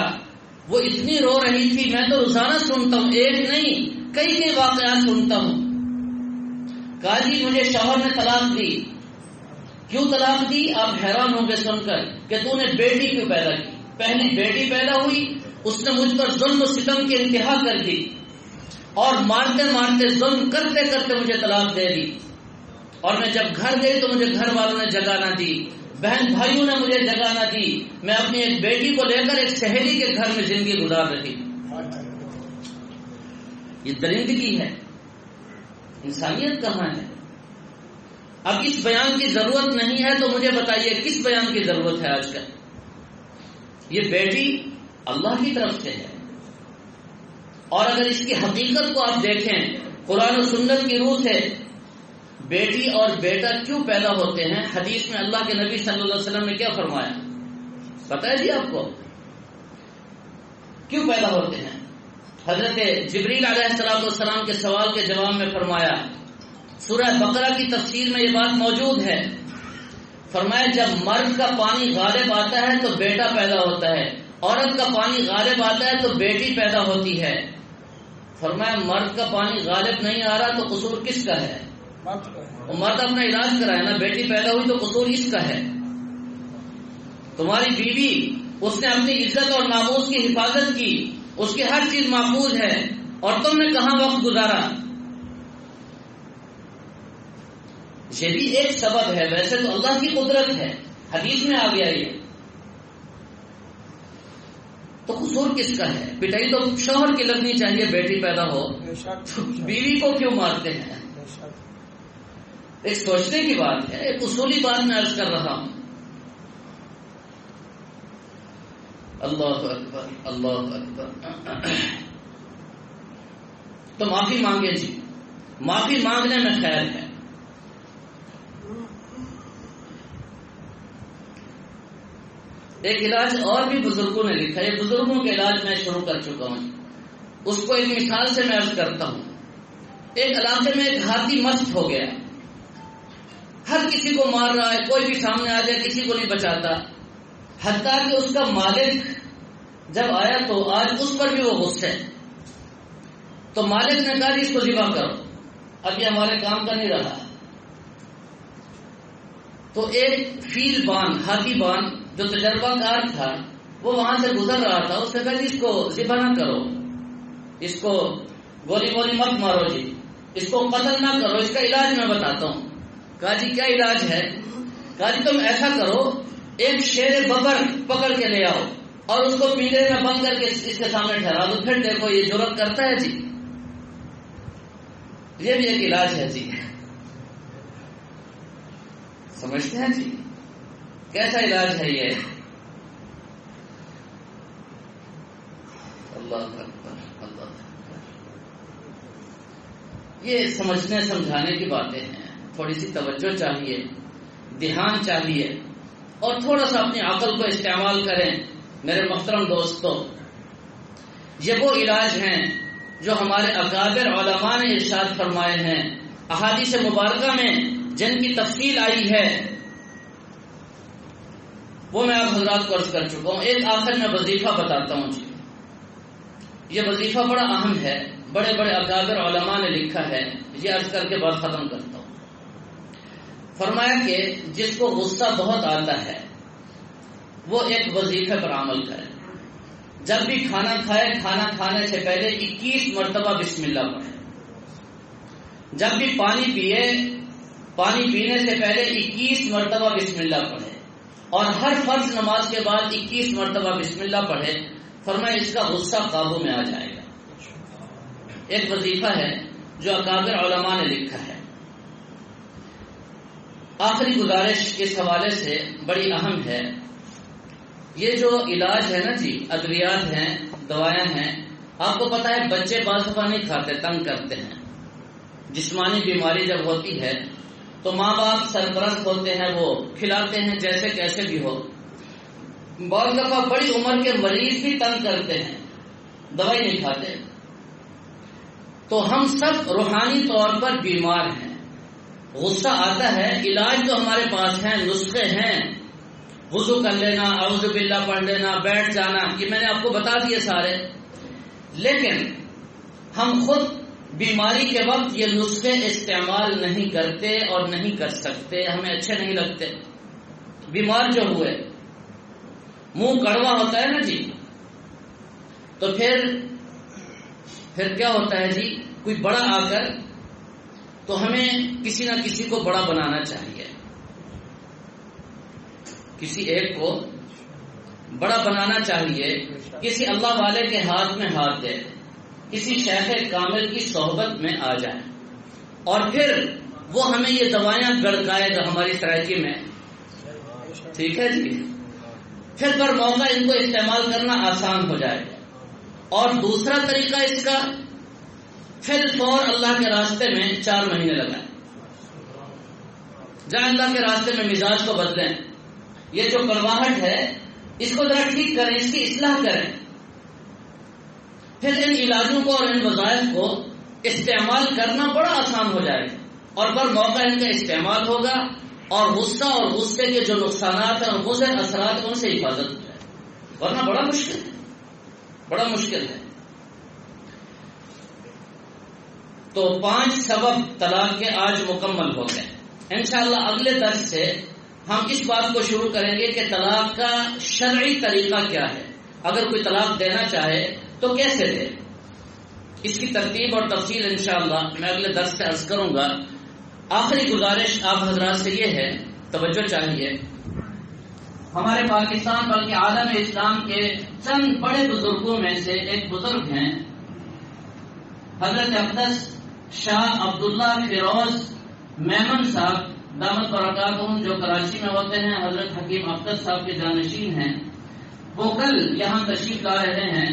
وہ اتنی رو رہی تھی. میں تو روزانہ سنتا ہوں، ایک نہیں کئی واقعات سنتا ہوں. کہا جی مجھے شوہر نے طلاق دی، کیوں طلاق دی؟ آپ حیران ہوں گے سن کر کہ تو نے بیٹی کیوں پیدا کی. پہلی بیٹی پیدا ہوئی، اس نے مجھ پر ظلم و ستم کی انتہا کر دی اور مارتے مارتے ظلم کرتے کرتے مجھے طلاق دے دی. اور میں جب گھر گئی تو مجھے گھر والوں نے جگہ نہ دی، بہن بھائیوں نے مجھے جگہ نہ دی. میں اپنی ایک بیٹی کو لے کر ایک سہیلی کے گھر میں زندگی گزار رہی. یہ درندگی ہے، انسانیت کہاں ہے؟ اب اس بیان کی ضرورت نہیں ہے تو مجھے بتائیے کس بیان کی ضرورت ہے آج کل؟ یہ بیٹی اللہ کی طرف سے ہے، اور اگر اس کی حقیقت کو آپ دیکھیں قرآن و سنت کی روح سے، بیٹی اور بیٹا کیوں پیدا ہوتے ہیں؟ حدیث میں اللہ کے نبی صلی اللہ علیہ وسلم نے کیا فرمایا پتہ ہے جی آپ کو؟ کیوں پیدا ہوتے ہیں؟ حضرت جبریل علیہ السلام کے سوال کے جواب میں فرمایا، سورہ بقرہ کی تفسیر میں یہ بات موجود ہے، فرمایا جب مرد کا پانی غالب آتا ہے تو بیٹا پیدا ہوتا ہے، عورت کا پانی غالب آتا ہے تو بیٹی پیدا ہوتی ہے. فرمایا مرد کا پانی غالب نہیں آ رہا تو قصور کس کا ہے؟ مرد اپنا علاج کرائے نا، بیٹی پیدا ہوئی تو قصور اس کا ہے. تمہاری بیوی، اس نے اپنی عزت اور ناموس کی حفاظت کی، اس کی ہر چیز محفوظ ہے، اور تم نے کہاں وقت گزارا؟ یہ بھی ایک سبب ہے، ویسے تو اللہ کی قدرت ہے، حدیث میں آ گیا یہ. تو قصور کس کا ہے؟ پٹائی تو شوہر کی لگنی چاہیے بیٹی پیدا ہو، بیوی کو کیوں مارتے ہیں؟ ایک سوچنے کی بات ہے، ایک اصولی بات میں عرض کر رہا ہوں. اللہ اکبر اللہ اکبر. تو معافی مانگے جی، معافی مانگنے میں خیر ہے. ایک علاج اور بھی بزرگوں نے لکھا ہے، بزرگوں کے علاج میں شروع کر چکا ہوں، اس کو ایک مثال سے میں عرض کرتا ہوں. ایک علاقے میں ایک ہاتھی مست ہو گیا، ہر کسی کو مار رہا ہے، کوئی بھی سامنے آ جائے کسی کو نہیں بچاتا. حتیٰ کہ اس کا مالک جب آیا تو آج اس پر بھی وہ غصے. تو مالک نے کہا اس کو ذبح کرو، اب یہ ہمارے کام کا نہیں رہا. تو ایک فیل بان، ہاتھی بان جو تجربہ کار تھا، وہ وہاں سے گزر رہا تھا. اس نے کہا اس کو ذبح نہ کرو، اس کو گولی گولی مت مارو جی، اس کو قتل نہ کرو، اس کا علاج میں بتاتا ہوں. کہا جی کیا علاج ہے؟ کہا جی تم ایسا کرو، ایک شیر ببر پکڑ کے لے آؤ اور اس کو پنجرے میں بند کر کے اس کے سامنے ٹھہرا دو، پھر دیکھو یہ جرأت کرتا ہے جی. یہ بھی ایک علاج ہے جی، سمجھتے ہیں جی کیسا علاج ہے یہ؟ اللہ اکبر اللہ اکبر. یہ سمجھنے سمجھانے کی باتیں ہیں، تھوڑی سی توجہ چاہیے، دھیان چاہیے، اور تھوڑا سا اپنی عقل کو استعمال کریں. میرے محترم دوستو، یہ وہ علاج ہیں جو ہمارے اکابر علماء نے ارشاد فرمائے ہیں، احادیث مبارکہ میں جن کی تفصیل آئی ہے وہ میں آپ حضرات کو عرض کر چکا ہوں. ایک آخر میں وظیفہ بتاتا ہوں جی، یہ وظیفہ بڑا اہم ہے، بڑے بڑے اکابر علماء نے لکھا ہے، یہ عرض کر کے بات ختم کرتا ہوں. فرمایا کہ جس کو غصہ بہت آتا ہے وہ ایک وظیفے پر عمل کرے. جب بھی کھانا کھائے، کھانا کھانے سے پہلے 21 مرتبہ بسم اللہ پڑھے. جب بھی پانی پیے، پانی پینے سے پہلے 21 مرتبہ بسم اللہ پڑھے، اور ہر فرض نماز کے بعد 21 مرتبہ بسم اللہ پڑھے. فرمایا اس کا غصہ قابو میں آ جائے گا. ایک وظیفہ ہے جو اکابر علماء نے لکھا ہے. آخری گزارش اس حوالے سے بڑی اہم ہے. یہ جو علاج ہے نا جی، ادویات ہیں، دوائیں ہیں، آپ کو پتا ہے بچے بعض دفعہ نہیں کھاتے، تنگ کرتے ہیں. جسمانی بیماری جب ہوتی ہے تو ماں باپ سرپرست ہوتے ہیں، وہ کھلاتے ہیں جیسے کیسے بھی ہو. بعض دفعہ بڑی عمر کے مریض بھی تنگ کرتے ہیں، دوائی نہیں کھاتے. تو ہم سب روحانی طور پر بیمار ہیں. غصہ آتا ہے، علاج تو ہمارے پاس ہیں، نسخے ہیں، وضو کر لینا، اعوذ باللہ پڑھ لینا، بیٹھ جانا، یہ میں نے آپ کو بتا دیے سارے. لیکن ہم خود بیماری کے وقت یہ نسخے استعمال نہیں کرتے اور نہیں کر سکتے، ہمیں اچھے نہیں لگتے۔ بیمار جو ہوئے، منہ کڑوا ہوتا ہے نا جی، تو پھر کیا ہوتا ہے جی، کوئی بڑا آ کر تو ہمیں کسی نہ کسی کو بڑا بنانا چاہیے، کسی ایک کو بڑا بنانا چاہیے، کسی اللہ والے کے ہاتھ میں ہاتھ دے، کسی شیخ کامل کی صحبت میں آ جائے، اور پھر وہ ہمیں یہ دوائیاں گڑکائے گا ہماری سرائکی میں، ٹھیک ہے جی، پھر پر موقع ان کو استعمال کرنا آسان ہو جائے گا۔ اور دوسرا طریقہ اس کا، پھر فور اللہ کے راستے میں 4 مہینے لگائیں، جہاں اللہ کے راستے میں مزاج کو بدلیں، یہ جو کڑواہٹ ہے اس کو ذرا ٹھیک کریں، اس کی اصلاح کریں، پھر ان علاجوں کو اور ان وظائف کو استعمال کرنا بڑا آسان ہو جائے گا، اور پر موقع ان کا استعمال ہوگا، اور غصہ اور غصے کے جو نقصانات ہیں اور مضر اثرات ہیں ان سے حفاظت ہو جائے، ورنہ بڑا مشکل ہے، بڑا مشکل ہے۔ تو 5 سبب طلاق کے آج مکمل ہو گئے۔ انشاءاللہ اگلے درس سے ہم اس بات کو شروع کریں گے کہ طلاق کا شرعی طریقہ کیا ہے، اگر کوئی طلاق دینا چاہے تو کیسے دے، اس کی ترتیب اور تفصیل انشاءاللہ میں اگلے درس سے عرض کروں گا۔ آخری گزارش آپ حضرات سے یہ ہے، توجہ چاہیے، ہمارے پاکستان بلکہ عالم اسلام کے چند بڑے بزرگوں میں سے ایک بزرگ ہیں حضرت اقدس شاہ عبداللہ فیروز میمن صاحب دامت برکاتہم، جو کراچی میں ہوتے ہیں، حضرت حکیم اقدس صاحب کے جانشین ہیں۔ وہ کل یہاں تشریف لا رہے ہیں۔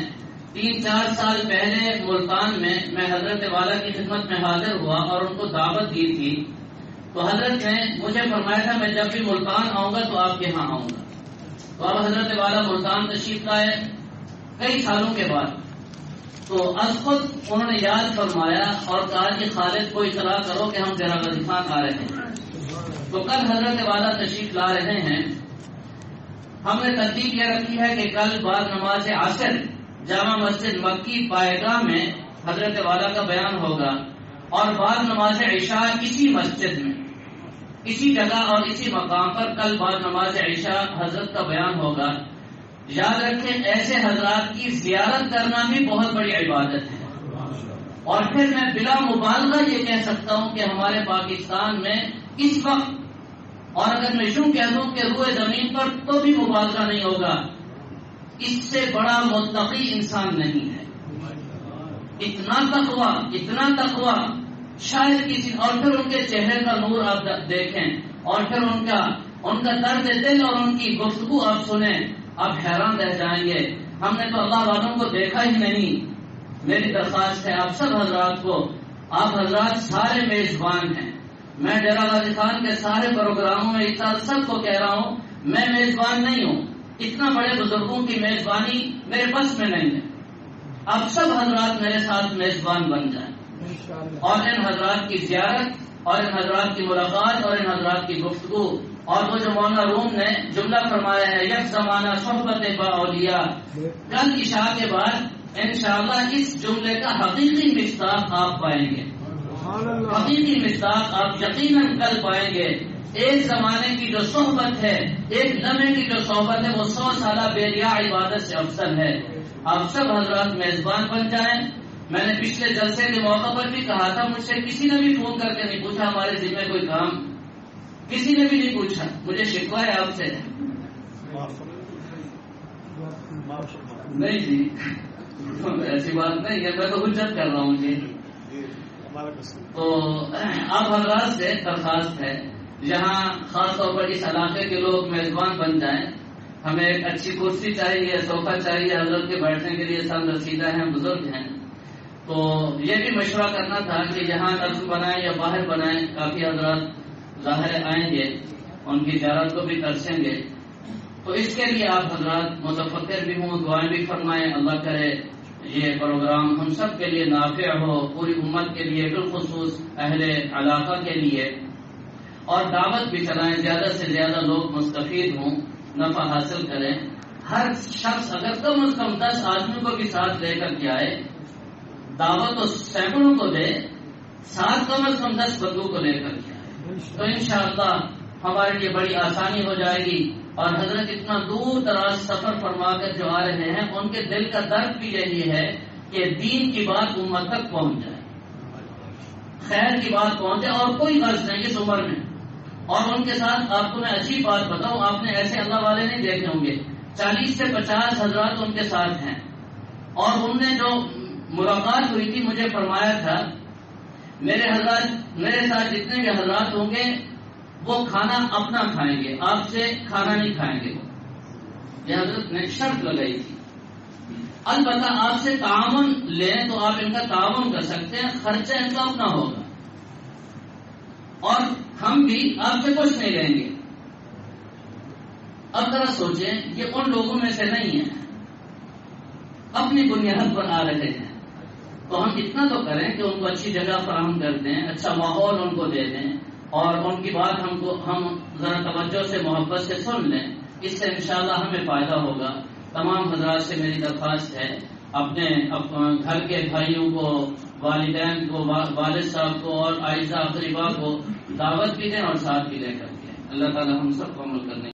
3-4 سال پہلے ملتان میں حضرت والا کی خدمت میں حاضر ہوا اور ان کو دعوت دی تھی، تو حضرت نے مجھے فرمایا تھا میں جب بھی ملتان آؤں گا تو آپ کے یہاں آؤں گا، تو اب حضرت والا ملتان تشریف لائے کئی سالوں کے بعد، تو از خود انہوں نے یاد فرمایا اور کہا کہ خالد کو اطلاع کرو کہ ہم ڈیرہ غازی خان آ رہے ہیں، تو کل حضرت والا تشریف لا رہے ہیں۔ ہم نے ترتیب یہ رکھی ہے کہ کل بعد نماز عصر جامع مسجد مکی پائیگاہ میں حضرت والا کا بیان ہوگا، اور بعد نماز عشاء اسی مسجد میں، اسی جگہ اور اسی مقام پر کل بعد نماز عشاء حضرت کا بیان ہوگا۔ یاد رکھیں ایسے حضرات کی زیارت کرنا بھی بہت بڑی عبادت ہے، اور پھر میں بلا مبالغہ یہ کہہ سکتا ہوں کہ ہمارے پاکستان میں اس وقت، اور اگر میں یوں کہہ دوں کہ روئے زمین پر تو بھی مبالغہ نہیں ہوگا، اس سے بڑا متقی انسان نہیں ہے۔ اتنا تقوی شاید کسی، اور پھر ان کے چہرے کا نور آپ دیکھیں، اور پھر ان کا درد دل اور ان کی گفتگو آپ سنیں، آپ حیران رہ جائیں گے۔ ہم نے تو اللہ والوں کو دیکھا ہی نہیں۔ میری درخواست ہے آپ سب حضرات کو، آپ حضرات سارے میزبان ہیں، میں ڈیرہ غازی خان کے سارے پروگراموں میں اس سال سب کو کہہ رہا ہوں میں میزبان نہیں ہوں، اتنا بڑے بزرگوں کی میزبانی میرے بس میں نہیں ہے، آپ سب حضرات میرے ساتھ میزبان بن جائیں، اور ان حضرات کی زیارت اور ان حضرات کی ملاقات اور ان حضرات کی گفتگو، اور وہ جو مولانا روم نے جملہ فرمایا ہے یک زمانہ صحبت با اولیاء، کل عشاء کے بعد انشاءاللہ اس جملے کا حقیقی مصداق آپ پائیں گے، حقیقی مصداق آپ یقیناً کل پائیں گے۔ ایک زمانے کی جو صحبت ہے، ایک لمحے کی جو صحبت ہے، وہ 100 سالہ بیریا عبادت سے افضل ہے۔ آپ سب حضرات میزبان بن جائیں۔ میں نے پچھلے جلسے کے موقع پر بھی کہا تھا، مجھ سے کسی نے بھی فون کر کے نہیں پوچھا ہمارے ذمہ کوئی کام، کسی نے بھی نہیں پوچھا، مجھے شکوہ ہے آپ سے۔ نہیں جی ایسی بات نہیں ہے، میں تو حجت کر رہا ہوں جی۔ تو آپ حضرات سے درخواست ہے، یہاں خاص طور پر اس علاقے کے لوگ میزبان بن جائیں۔ ہمیں ایک اچھی کرسی چاہیے، صوفہ چاہیے، حضرت کے بیٹھنے کے لیے سب رسیدہ ہیں، بزرگ ہیں، تو یہ بھی مشورہ کرنا تھا کہ یہاں نظم بنائیں یا باہر بنائیں، کافی حضرات ظاہر آئیں گے، ان کی زیارت کو بھی ترسیں گے، تو اس کے لیے آپ حضرات متفکر بھی ہوں، دعائیں بھی فرمائیں، اللہ کرے یہ پروگرام ہم سب کے لیے نافع ہو، پوری امت کے لیے، بالخصوص اہل علاقہ کے لیے، اور دعوت بھی چلائیں، زیادہ سے زیادہ لوگ مستفید ہوں، نفع حاصل کریں۔ ہر شخص اگر کم از کم 10 آدمی کو بھی ساتھ لے کر کے آئے، دعوت تو سینکڑوں کو دے، ساتھ کم از کم 10 بندوں کو لے کر کے آئے، تو انشاءاللہ ہمارے لیے بڑی آسانی ہو جائے گی۔ اور حضرت اتنا دور دراز سفر فرما کر جو آ رہے ہیں، ان کے دل کا درد بھی یہی ہے کہ دین کی بات امت تک پہنچ جائے، خیر کی بات پہنچے، اور کوئی غرض نہیں اس عمر میں۔ اور ان کے ساتھ آپ کو میں اچھی بات بتاؤں، آپ نے ایسے اللہ والے نہیں دیکھے ہوں گے، 40 سے 50 حضرات ان کے ساتھ ہیں، اور ان نے جو ملاقات ہوئی تھی مجھے فرمایا تھا میرے حضرات، میرے ساتھ جتنے بھی حضرات ہوں گے وہ کھانا اپنا کھائیں گے، آپ سے کھانا نہیں کھائیں گے۔ یہ حضرت نے شرط لگائی تھی، البتہ آپ سے تعاون لیں تو آپ ان کا تعاون کر سکتے ہیں، خرچہ ان کا اپنا ہوگا، اور ہم بھی آپ سے کچھ نہیں لیں گے۔ اب ذرا سوچیں، یہ ان لوگوں میں سے نہیں ہے، اپنی بنیاد پر آ رہے ہیں، تو ہم اتنا تو کریں کہ ان کو اچھی جگہ فراہم کر دیں، اچھا ماحول ان کو دے دیں، اور ان کی بات ہم ذرا توجہ سے محبت سے سن لیں، اس سے انشاءاللہ ہمیں فائدہ ہوگا۔ تمام حضرات سے میری درخواست ہے، اپنے گھر کے بھائیوں کو، والدین کو، والد صاحب کو اور اعزاء اقربا کو دعوت بھی دیں اور ساتھ بھی لے کر کے۔ اللہ تعالی ہم سب کو عمل کرنے